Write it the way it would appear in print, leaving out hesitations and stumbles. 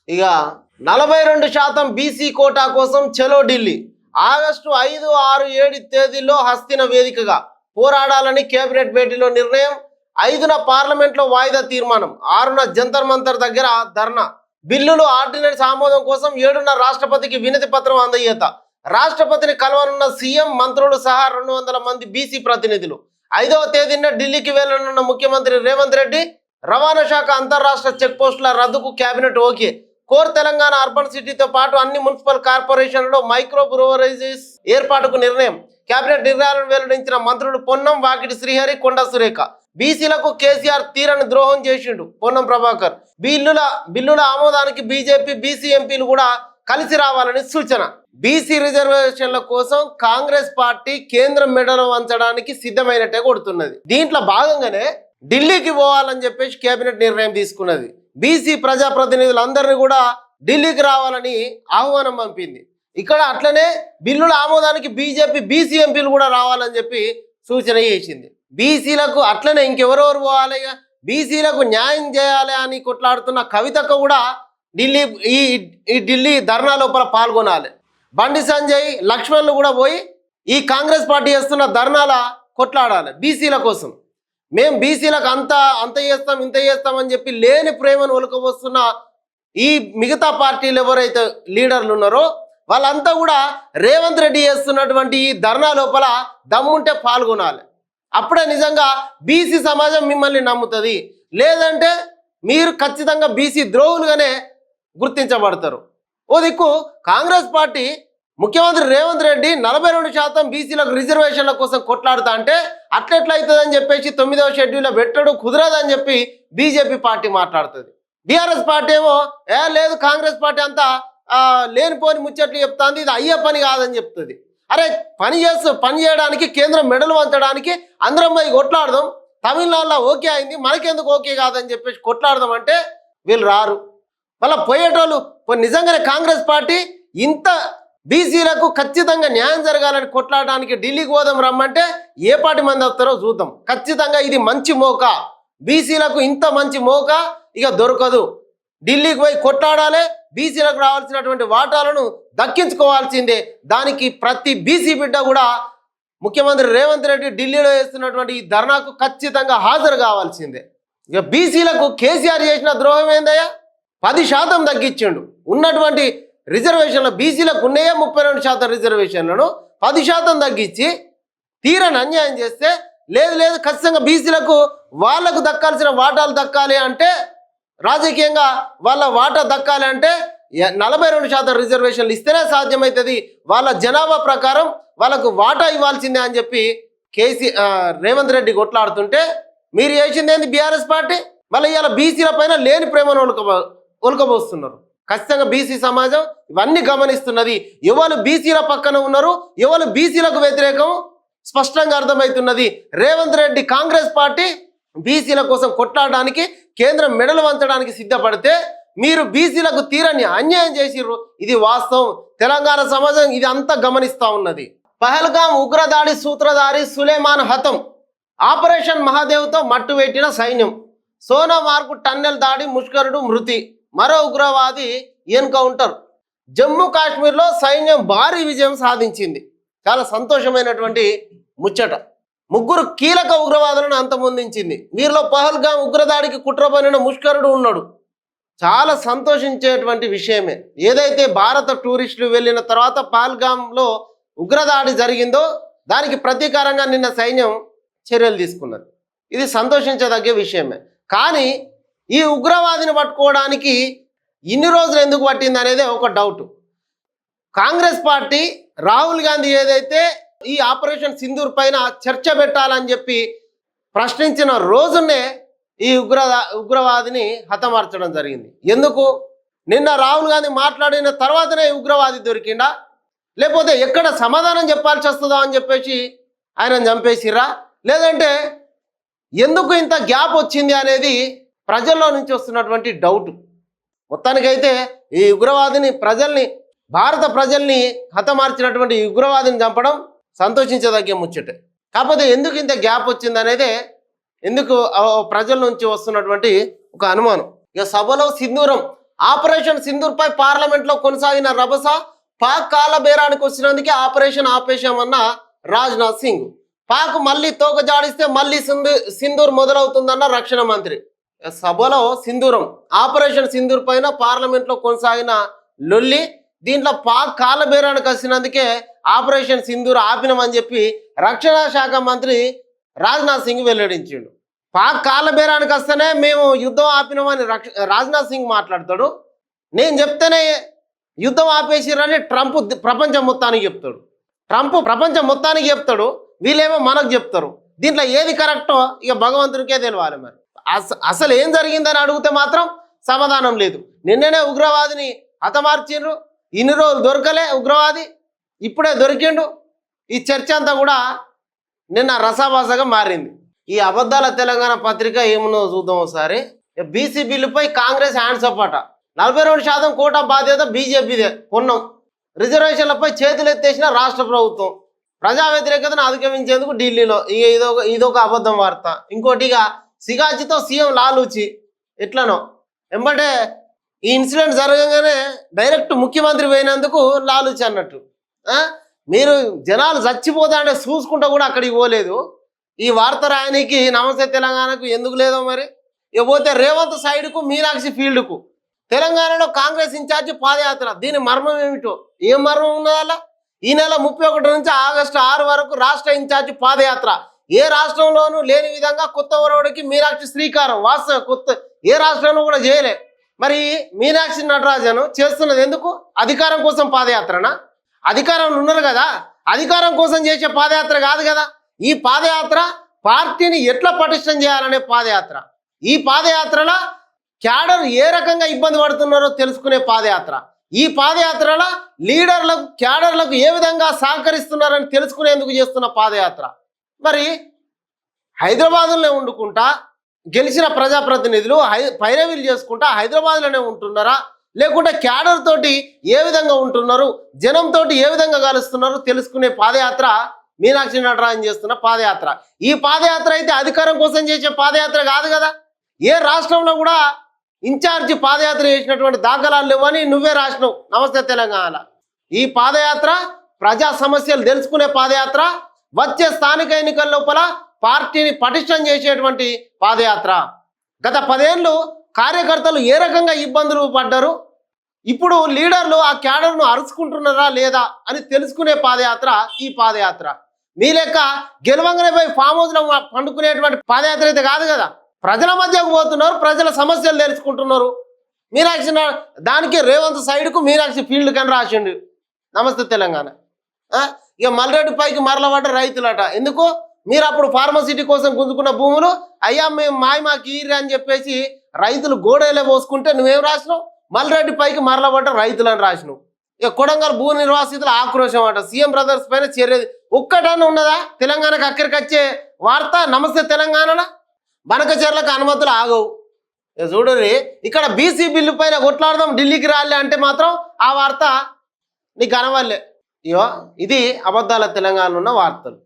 ఇక 42% BC quota కోసం చలో ఢిల్లీ. ఆగస్టు 5, 6, 7 తేదీల్లో హస్తిన వేదికగా పోరాడాలని కేబినెట్ భేటీలో నిర్ణయం. 5న పార్లమెంట్లో వాయిదా తీర్మానం. 6న జంతర్ మంతర్ దగ్గర ధర్నా. బిల్లులు ఆర్డినెన్స్ ఆమోదం కోసం 7న రాష్ట్రపతికి వినతి పత్రం అందజేత. రాష్ట్రపతిని కలవనున్న సీఎం, మంత్రులు సహా 200 మంది బీసీ ప్రతినిధులు. 5వ తేదీన ఢిల్లీకి వెళ్లనున్న ముఖ్యమంత్రి రేవంత్ రెడ్డి. రవాణా శాఖ అంతర్రాష్ట్ర చెక్ పోస్టుల రద్దుకు cabinet okay. Core Telangana urban సిటీతో పాటు అన్ని మున్సిపల్ కార్పొరేషన్లలో మైక్రో బ్రూవరీస్ ఏర్పాటుకు నిర్ణయం. కేబినెట్ నిర్ణయాలను వెల్లడించిన మంత్రులు పొన్నం, వాకిటి శ్రీహరి, కొండ సురేఖ. బీసీలకు కేసీఆర్ తీరని ద్రోహం చేసిండు పొన్నం ప్రభాకర్. బిల్లుల ఆమోదానికి బీజేపీ, బీసీ ఎంపీలు కూడా కలిసి రావాలని సూచన. బీసీ రిజర్వేషన్ల కోసం కాంగ్రెస్ పార్టీ కేంద్రం మెడలు వంచడానికి సిద్ధమైనట్టే కొడుతున్నది. దీంట్లో భాగంగానే ఢిల్లీకి పోవాలని చెప్పేసి కేబినెట్ నిర్ణయం తీసుకున్నది. బీసీ ప్రజాప్రతినిధులందరినీ కూడా ఢిల్లీకి రావాలని ఆహ్వానం పంపింది. ఇక్కడ అట్లనే బిల్లుల ఆమోదానికి బీజేపీ, బీసీ ఎంపీలు కూడా రావాలని చెప్పి సూచన చేసింది. బీసీలకు అట్లనే ఇంకెవరెవరు పోవాలి, బీసీలకు న్యాయం చేయాలి అని కొట్లాడుతున్న కవితకు కూడా ఢిల్లీ ధర్నా లోపల పాల్గొనాలి. బండి సంజయ్, లక్ష్మణ్లు కూడా పోయి ఈ కాంగ్రెస్ పార్టీ చేస్తున్న ధర్నాల కొట్లాడాలి బీసీల కోసం. మేము బీసీలకు అంత చేస్తాం, ఇంత చేస్తామని చెప్పి లేని ప్రేమను ఒలుకబోస్తున్న ఈ మిగతా పార్టీలు ఎవరైతే లీడర్లు ఉన్నారో వాళ్ళంతా కూడా రేవంత్ రెడ్డి చేస్తున్నటువంటి ఈ ధర్నా లోపల దమ్ముంటే పాల్గొనాలి. అప్పుడే నిజంగా బీసీ సమాజం మిమ్మల్ని నమ్ముతుంది. లేదంటే మీరు ఖచ్చితంగా బీసీ ద్రోహులుగానే గుర్తించబడతారు. ఓ దిక్కు కాంగ్రెస్ పార్టీ ముఖ్యమంత్రి రేవంత్ రెడ్డి 42% బీసీలకు రిజర్వేషన్ల కోసం కొట్లాడుతా అంటే అట్లెట్లయితుందని చెప్పేసి 9వ షెడ్యూల్లో పెట్టడు, కుదరదని చెప్పి బీజేపీ పార్టీ మాట్లాడుతుంది. బీఆర్ఎస్ పార్టీ ఏమో లేదు, కాంగ్రెస్ పార్టీ అంతా లేనిపోని ముచ్చట్లు చెప్తాంది, ఇది అయ్యే పని కాదని చెప్తుంది. అరే పని చేయడానికి కేంద్రం మెడలు వంచడానికి అందరం పోయి కొట్లాడదాం, తమిళనాడులో ఓకే అయింది మనకెందుకు ఓకే కాదని చెప్పేసి కొట్లాడదాం అంటే వీళ్ళు రారు. మళ్ళీ పోయేటోళ్ళు నిజంగానే కాంగ్రెస్ పార్టీ ఇంత బీసీలకు ఖచ్చితంగా న్యాయం జరగాలని కొట్లాడడానికి ఢిల్లీకి పోదాం రమ్మంటే ఏ పార్టీ మంది వస్తారో చూద్దాం. ఖచ్చితంగా ఇది మంచి మోక, బీసీలకు ఇంత మంచి మోక ఇక దొరకదు. ఢిల్లీకి పోయి కొట్లాడాలి, బీసీలకు రావాల్సినటువంటి వాటాలను దక్కించుకోవాల్సిందే. దానికి ప్రతి బీసీ బిడ్డ కూడా ముఖ్యమంత్రి రేవంత్ రెడ్డి ఢిల్లీలో చేస్తున్నటువంటి ఈ ధర్నాకు ఖచ్చితంగా హాజరు కావాల్సిందే. ఇక బీసీలకు కేసీఆర్ చేసిన ద్రోహం ఏందయ్యా? 10% తగ్గించిండు. ఉన్నటువంటి రిజర్వేషన్లు బీసీలకు ఉన్నాయే 32% రిజర్వేషన్లను 10% తగ్గించి తీరని అన్యాయం చేస్తే లేదు ఖచ్చితంగా బీసీలకు వాళ్లకు దక్కాల్సిన వాటాలు దక్కాలి అంటే, రాజకీయంగా వాళ్ళ వాటా దక్కాలి అంటే 42% రిజర్వేషన్లు ఇస్తేనే సాధ్యమవుతుంది. వాళ్ళ జనాభా ప్రకారం వాళ్ళకు వాటా ఇవ్వాల్సిందే అని చెప్పి రేవంత్ రెడ్డి కొట్లాడుతుంటే మీరు చేసింది ఏంది బీఆర్ఎస్ పార్టీ? మళ్ళీ ఇవాళ బీసీల పైన లేని ప్రేమను ఒలకబోస్తున్నారు. ఖచ్చితంగా బీసీ సమాజం ఇవన్నీ గమనిస్తున్నది. ఎవరు బీసీల పక్కన ఉన్నారు, ఎవరు బీసీలకు వ్యతిరేకం స్పష్టంగా అర్థమవుతున్నది. రేవంత్ రెడ్డి కాంగ్రెస్ పార్టీ బీసీల కోసం కొట్లాడడానికి, కేంద్రం మెడలు వంచడానికి సిద్ధపడితే మీరు బీసీలకు తీరని అన్యాయం చేసిర్రు. ఇది వాస్తవం. తెలంగాణ సమాజం ఇది అంతా గమనిస్తూ ఉన్నది. పహల్గాం ఉగ్రదాడి సూత్రధారి సులేమాన్ హతం. ఆపరేషన్ మహాదేవ్తో మట్టు పెట్టిన సైన్యం. సోనామార్గ్ టన్నెల్ దాడి, ముష్కరుడు మృతి, మరో ఉగ్రవాది ఎన్కౌంటర్. జమ్మూ కాశ్మీర్లో సైన్యం భారీ విజయం సాధించింది. చాలా సంతోషమైనటువంటి ముచ్చట. 3 కీలక ఉగ్రవాదులను అంతమొందించింది. వీరిలో పహల్గాం ఉగ్రదాడికి కుట్రపడిన ముష్కరుడు ఉన్నాడు. చాలా సంతోషించేటువంటి విషయమే. ఏదైతే భారత టూరిస్టులు వెళ్ళిన తర్వాత పహల్గాంలో ఉగ్రదాడి జరిగిందో దానికి ప్రతీకారంగా నిన్న సైన్యం చర్యలు తీసుకున్నది. ఇది సంతోషించదగ్గ విషయమే. కానీ ఈ ఉగ్రవాదిని పట్టుకోవడానికి ఇన్ని రోజులు ఎందుకు పట్టింది అనేది ఒక డౌట్. కాంగ్రెస్ పార్టీ రాహుల్ గాంధీ ఏదైతే ఈ ఆపరేషన్ సింధూర్ పైన చర్చ పెట్టాలని చెప్పి ప్రశ్నించిన రోజునే ఈ ఉగ్రవాదిని హతమార్చడం జరిగింది. ఎందుకు? నిన్న రాహుల్ గాంధీ మాట్లాడిన తర్వాతనే ఉగ్రవాది దొరికిండా, లేకపోతే ఎక్కడ సమాధానం చెప్పాల్సి వస్తుందో అని చెప్పేసి ఆయన చంపేసిర్రా, లేదంటే ఎందుకు ఇంత గ్యాప్ వచ్చింది అనేది ప్రజల్లో నుంచి వస్తున్నటువంటి డౌట్. మొత్తానికైతే ఈ ఉగ్రవాదిని భారత ప్రజల్ని హతమార్చినటువంటి ఉగ్రవాదిని చంపడం సంతోషించదగ్గ ముచ్చటే. కాకపోతే ఎందుకు ఇంత గ్యాప్ వచ్చింది అనేది ఎందుకు ప్రజల నుంచి వస్తున్నటువంటి ఒక అనుమానం. ఇక సభలో సింధూరం ఆపరేషన్ సింధూర్పై పార్లమెంట్లో కొనసాగిన రభస, పాక్ కాలబేరానికి వచ్చినందుకే ఆపరేషన్ ఆపేశామన్న రాజ్నాథ్ సింగ్. పాక్ మళ్ళీ తోక జాడిస్తే మళ్ళీ సింధూర్ మొదలవుతుందన్న రక్షణ మంత్రి. సభలో సింధూరం. ఆపరేషన్ సింధూర్ పైన పార్లమెంట్లో కొనసాగిన లొల్లి, దీంట్లో పాక్ కాలబేరానికి వచ్చినందుకే ఆపరేషన్ సింధూర్ ఆపినమని చెప్పి రక్షణ శాఖ మంత్రి రాజ్నాథ్ సింగ్ వెల్లడించాడు. పాక్ కాలబేరానికి వస్తేనే మేము యుద్ధం ఆపినామని రాజ్నాథ్ సింగ్ మాట్లాడతాడు. నేను చెప్తేనే యుద్ధం ఆపేసిరని ట్రంప్ ప్రపంచం మొత్తానికి చెప్తాడు. ట్రంప్ ప్రపంచం మొత్తానికి చెప్తాడు, వీళ్ళేమో మనకు చెప్తారు. దీంట్లో ఏది కరెక్టో ఇక భగవంతునికే తెలియాలి. మరి అసలు ఏం జరిగిందని అడిగితే మాత్రం సమాధానం లేదు. నిన్ననే ఉగ్రవాదిని హతమార్చిండ్రు, ఇన్ని రోజులు దొరకలే ఉగ్రవాది, ఇప్పుడే దొరికిండు. ఈ చర్చ అంతా కూడా నిన్న రసాభాసగా మారింది. ఈ అబద్ధాల తెలంగాణ పత్రిక ఏమున్నో చూద్దాం ఒకసారి. బీసీ బిల్లుపై కాంగ్రెస్ హ్యాండ్స్ అప్ అట. 42% కోటా బాధ్యత బీజేపీదే, కొన్నాం. రిజర్వేషన్లపై చేతులు ఎత్తేసిన రాష్ట్ర ప్రభుత్వం. ప్రజా వ్యతిరేకతను అధిగమించేందుకు ఢిల్లీలో ఇదొక అబద్ధం వార్త. ఇంకోటి ఇక సిగాచితో సీఎం లాలూచి ఎట్లనో ఎంబటే ఈ ఇన్సిడెంట్ జరగగానే డైరెక్ట్ ముఖ్యమంత్రి పోయినందుకు లాలూచి అన్నట్టు. మీరు జనాలు చచ్చిపోతా అంటే చూసుకుంటా కూడా అక్కడికి పోలేదు. ఈ వార్త రాయనికి నమస్తే తెలంగాణకు ఎందుకు లేదో మరి. ఇక పోతే రేవంత్ సైడ్కు మీనాక్షి ఫీల్డ్కు తెలంగాణలో కాంగ్రెస్ ఇన్ఛార్జి పాదయాత్ర. దీని మర్మం ఏమిటో, ఏం మర్మం ఉన్నదల్లా? ఈ నెల 31 నుంచి ఆగస్టు 6 వరకు రాష్ట్ర ఇన్ఛార్జి పాదయాత్ర. ఏ రాష్ట్రంలోనూ లేని విధంగా కొత్త ఒరవడికి మీనాక్షి శ్రీకారం. వాస్తవ కొత్త ఏ రాష్ట్రంలో కూడా చేయలే. మరి మీనాక్షి నటరాజన్ చేస్తున్నది ఎందుకు? అధికారం కోసం పాదయాత్రనా? అధికారంలో ఉన్నారు కదా, అధికారం కోసం చేసే పాదయాత్ర కాదు కదా. ఈ పాదయాత్ర పార్టీని ఎట్లా పటిష్టం చేయాలనే పాదయాత్ర. ఈ పాదయాత్రలో క్యాడర్ ఏ రకంగా ఇబ్బంది పడుతున్నారో తెలుసుకునే పాదయాత్ర. ఈ పాదయాత్రలో లీడర్లకు క్యాడర్లకు ఏ విధంగా సహకరిస్తున్నారని తెలుసుకునేందుకు చేస్తున్న పాదయాత్ర. మరి హైదరాబాద్లోనే వండుకుంటా గెలిచిన ప్రజాప్రతినిధులు పైరవీలు చేసుకుంటా హైదరాబాద్లోనే ఉంటున్నారా, లేకుంటే క్యాడర్ తోటి ఏ విధంగా ఉంటున్నారు, జనంతో ఏ విధంగా కలుస్తున్నారు తెలుసుకునే పాదయాత్ర మీనాక్షి నటరాజన్ చేస్తున్న పాదయాత్ర. ఈ పాదయాత్ర అయితే అధికారం కోసం చేసే పాదయాత్ర కాదు కదా. ఏ రాష్ట్రంలో కూడా ఇన్ఛార్జి పాదయాత్ర చేసినటువంటి దాఖలాలు లేవని నువ్వే రాసినావు నమస్తే తెలంగాణ. ఈ పాదయాత్ర ప్రజా సమస్యలు తెలుసుకునే పాదయాత్ర, వచ్చే స్థానిక ఎన్నికల లోపల పార్టీని పటిష్టం చేసేటువంటి పాదయాత్ర. గత 10 ఏళ్ళు కార్యకర్తలు ఏ రకంగా ఇబ్బందులు పడ్డారు, ఇప్పుడు లీడర్లు ఆ క్యాడర్ను అరుచుకుంటున్నారా లేదా అని తెలుసుకునే పాదయాత్ర ఈ పాదయాత్ర. మీ లెక్క గెలవంగానే పోయి ఫామ్ హౌస్లో పండుకునేటువంటి పాదయాత్ర అయితే కాదు కదా. ప్రజల మధ్యకు పోతున్నారు, ప్రజల సమస్యలు తెలుసుకుంటున్నారు. మీనాక్షి దానికి రేవంత్ సైడ్కు మీనాక్షి ఫీల్డ్ కని రాసిండు నమస్తే తెలంగాణ. ఇక మల్రెడ్డి పైకి మరలబడ్డ రైతులట. ఎందుకు? మీరు అప్పుడు ఫార్మసిటీ కోసం గుంజుకున్న భూములు అయ్యా మేము మాకి ఈరి అని చెప్పేసి రైతులు గోడేలే పోసుకుంటే నువ్వేం రాసినావు? మల్రెడ్డి పైకి మరలబడ్డ రైతులని రాసినావు. ఇక కొడంగల్ భూ నిర్వాసితుల ఆక్రోశం అట. సీఎం బ్రదర్స్ పైన చర్య ఒక్కటన్నా ఉన్నదా? తెలంగాణకు అక్కడికి వచ్చే వార్త నమస్తే తెలంగాణలో బనకచెర్లకు అనుమతులు ఆగవు. చూడరి, ఇక్కడ బీసీ బిల్లు పైన కొట్లాడదాం ఢిల్లీకి రాలే అంటే మాత్రం ఆ వార్త నీకు అనవల్లే. ఇయో ఇది అబద్ధాల తెలంగాణ ఉన్న వార్తలు.